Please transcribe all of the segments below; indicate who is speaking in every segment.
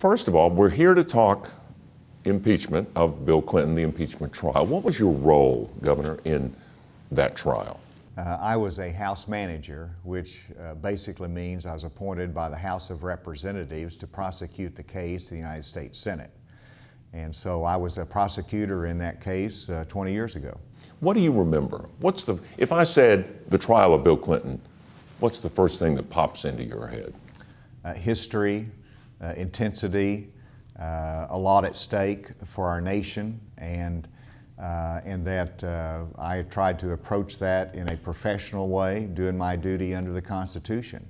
Speaker 1: First of all, we're here to talk impeachment of Bill Clinton, the impeachment trial. What was your role, Governor, in that trial?
Speaker 2: I was a House manager, which basically means I was appointed by the House of Representatives to prosecute the case to the United States Senate. And so I was a prosecutor in that case 20 years ago.
Speaker 1: What do you remember? If I said the trial of Bill Clinton, what's the first thing that pops into your head?
Speaker 2: History, intensity, a lot at stake for our nation, and that I tried to approach that in a professional way, doing my duty under the Constitution.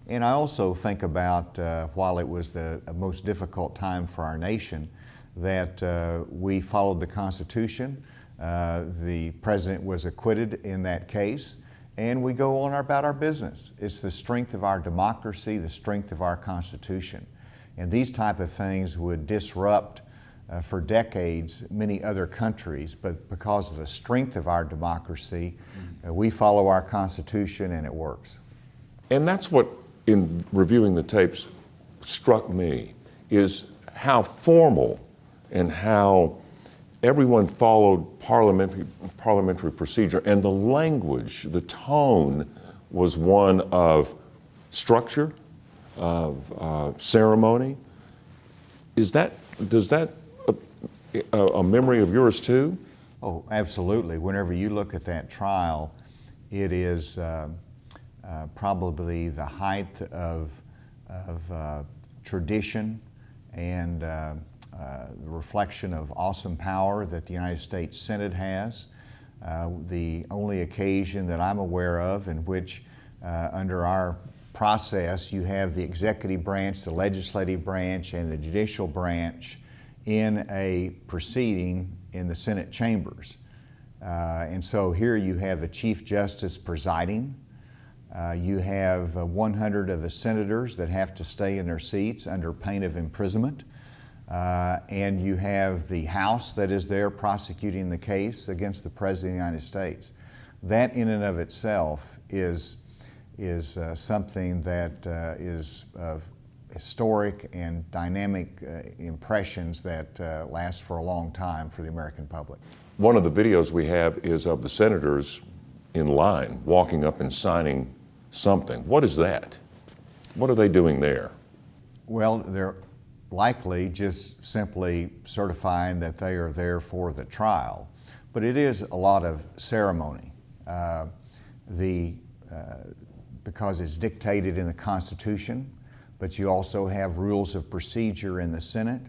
Speaker 2: And I also think about, while it was the most difficult time for our nation, that we followed the Constitution. The President was acquitted in that case, and we go on about our business. It's the strength of our democracy, the strength of our Constitution. And these type of things would disrupt for decades many other countries, but because of the strength of our democracy, we follow our Constitution and it works.
Speaker 1: And that's what, in reviewing the tapes, struck me, is how formal and how everyone followed parliamentary procedure, and the language, the tone was one of structure, of ceremony. Does that a memory of yours too?
Speaker 2: Oh, absolutely. Whenever you look at that trial, it is probably the height of tradition and the reflection of awesome power that the United States Senate has. The only occasion that I'm aware of in which under our process you have the executive branch, the legislative branch, and the judicial branch in a proceeding in the Senate chambers. And so here you have the Chief Justice presiding. You have 100 of the senators that have to stay in their seats under pain of imprisonment. And you have the House that is there prosecuting the case against the President of the United States. That in and of itself is something that is of historic and dynamic impressions that last for a long time for the American public.
Speaker 1: One of the videos we have is of the senators in line, walking up and signing something. What is that? What are they doing there?
Speaker 2: Well, they're likely just simply certifying that they are there for the trial. But it is a lot of ceremony. Because it's dictated in the Constitution, but you also have rules of procedure in the Senate,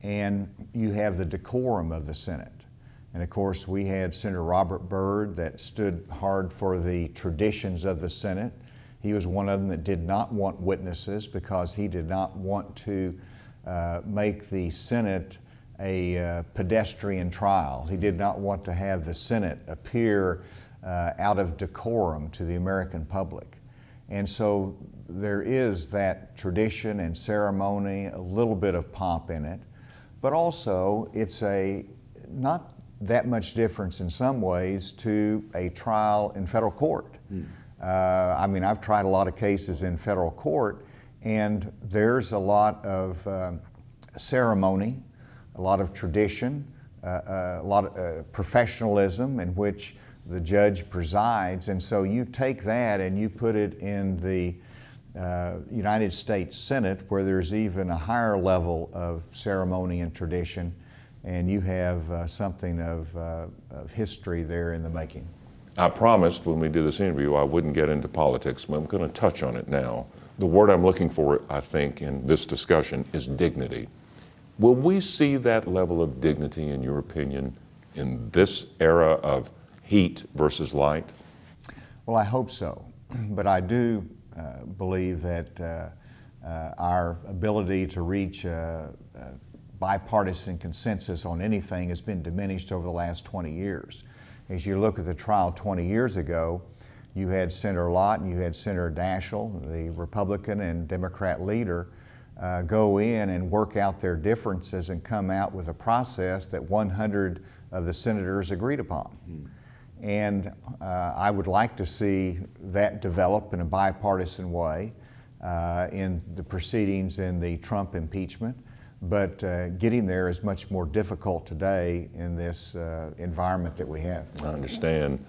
Speaker 2: and you have the decorum of the Senate. And of course, we had Senator Robert Byrd that stood hard for the traditions of the Senate. He was one of them that did not want witnesses because he did not want to make the Senate a pedestrian trial. He did not want to have the Senate appear out of decorum to the American public. And so there is that tradition and ceremony, a little bit of pomp in it, but also it's not that much difference in some ways to a trial in federal court. I mean, I've tried a lot of cases in federal court, and there's a lot of ceremony, a lot of tradition, a lot of professionalism in which the judge presides, and so you take that and you put it in the United States Senate, where there's even a higher level of ceremony and tradition, and you have something of history there in the making.
Speaker 1: I promised when we did this interview I wouldn't get into politics, but I'm going to touch on it now. The word I'm looking for, I think, in this discussion is dignity. Will we see that level of dignity, in your opinion, in this era of heat versus light?
Speaker 2: Well, I hope so, but I do believe that our ability to reach bipartisan consensus on anything has been diminished over the last 20 years. As you look at the trial 20 years ago, you had Senator Lott and you had Senator Daschle, the Republican and Democrat leader, go in and work out their differences and come out with a process that 100 of the senators agreed upon. And I would like to see that develop in a bipartisan way. in the proceedings in the Trump impeachment, but getting there is much more difficult today in this environment that we have.
Speaker 1: I understand.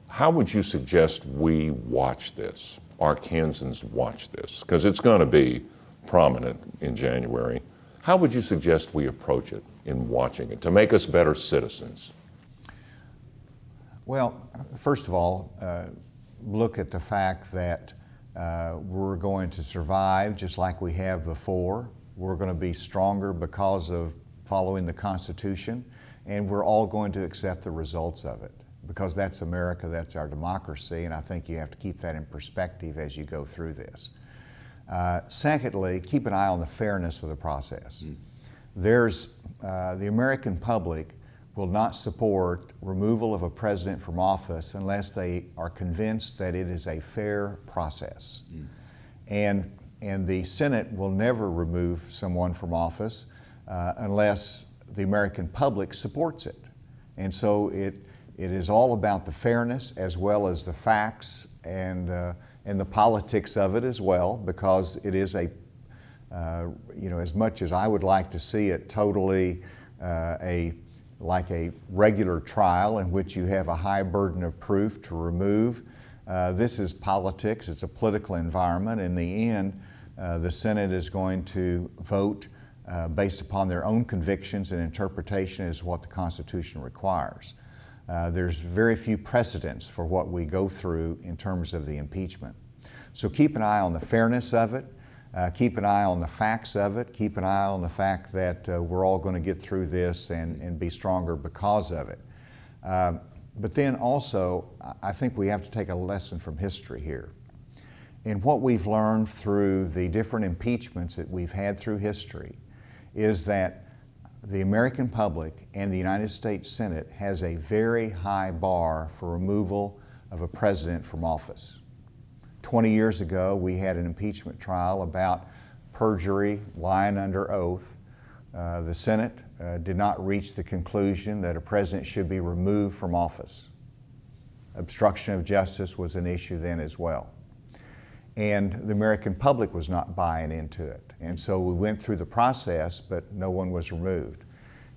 Speaker 1: How would you suggest we watch this, Arkansans watch this? Because it's going to be prominent in January. How would you suggest we approach it in watching it to make us better citizens?
Speaker 2: Well, first of all, look at the fact that we're going to survive just like we have before. We're going to be stronger because of following the Constitution, and we're all going to accept the results of it, because that's America, that's our democracy, and I think you have to keep that in perspective as you go through this. Secondly, keep an eye on the fairness of the process. The American public will not support removal of a president from office unless they are convinced that it is a fair process. And the Senate will never remove someone from office unless the American public supports it. And so it is all about the fairness as well as the facts and the politics of it as well, because it is as much as I would like to see it totally like a regular trial in which you have a high burden of proof to remove, this is politics, it's a political environment. In the end, the Senate is going to vote based upon their own convictions and interpretation as what the Constitution requires. There's very few precedents for what we go through in terms of the impeachment. So keep an eye on the fairness of it, keep an eye on the facts of it, keep an eye on the fact that we're all going to get through this and be stronger because of it. But then also, I think we have to take a lesson from history here. And what we've learned through the different impeachments that we've had through history is that the American public and the United States Senate has a very high bar for removal of a president from office. 20 years ago, we had an impeachment trial about perjury, lying under oath. The Senate did not reach the conclusion that a president should be removed from office. Obstruction of justice was an issue then as well. And the American public was not buying into it. And so we went through the process, but no one was removed.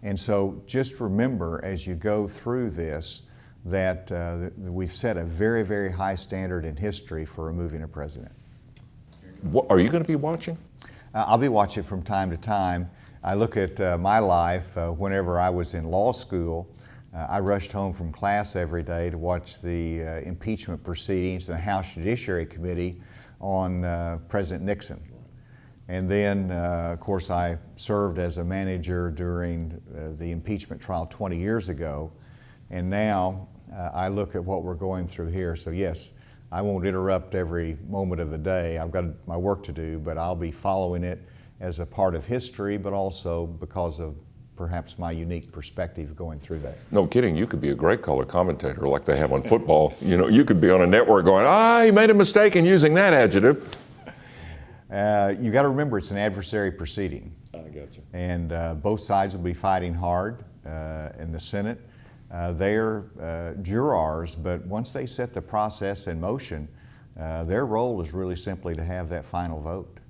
Speaker 2: And so just remember as you go through this that we've set a very, very high standard in history for removing a president.
Speaker 1: Are you going to be watching?
Speaker 2: I'll be watching from time to time. I look at my life whenever I was in law school. I rushed home from class every day to watch the impeachment proceedings in the House Judiciary Committee on President Nixon. And then, of course, I served as a manager during the impeachment trial 20 years ago. And now I look at what we're going through here. So yes, I won't interrupt every moment of the day. I've got my work to do, but I'll be following it as a part of history, but also because of perhaps my unique perspective going through that.
Speaker 1: No kidding, you could be a great color commentator like they have on football. You know, you could be on a network going, he made a mistake in using that adjective.
Speaker 2: You got to remember it's an adversary proceeding.
Speaker 1: I got you.
Speaker 2: And both sides will be fighting hard in the Senate. They're jurors, but once they set the process in motion, their role is really simply to have that final vote.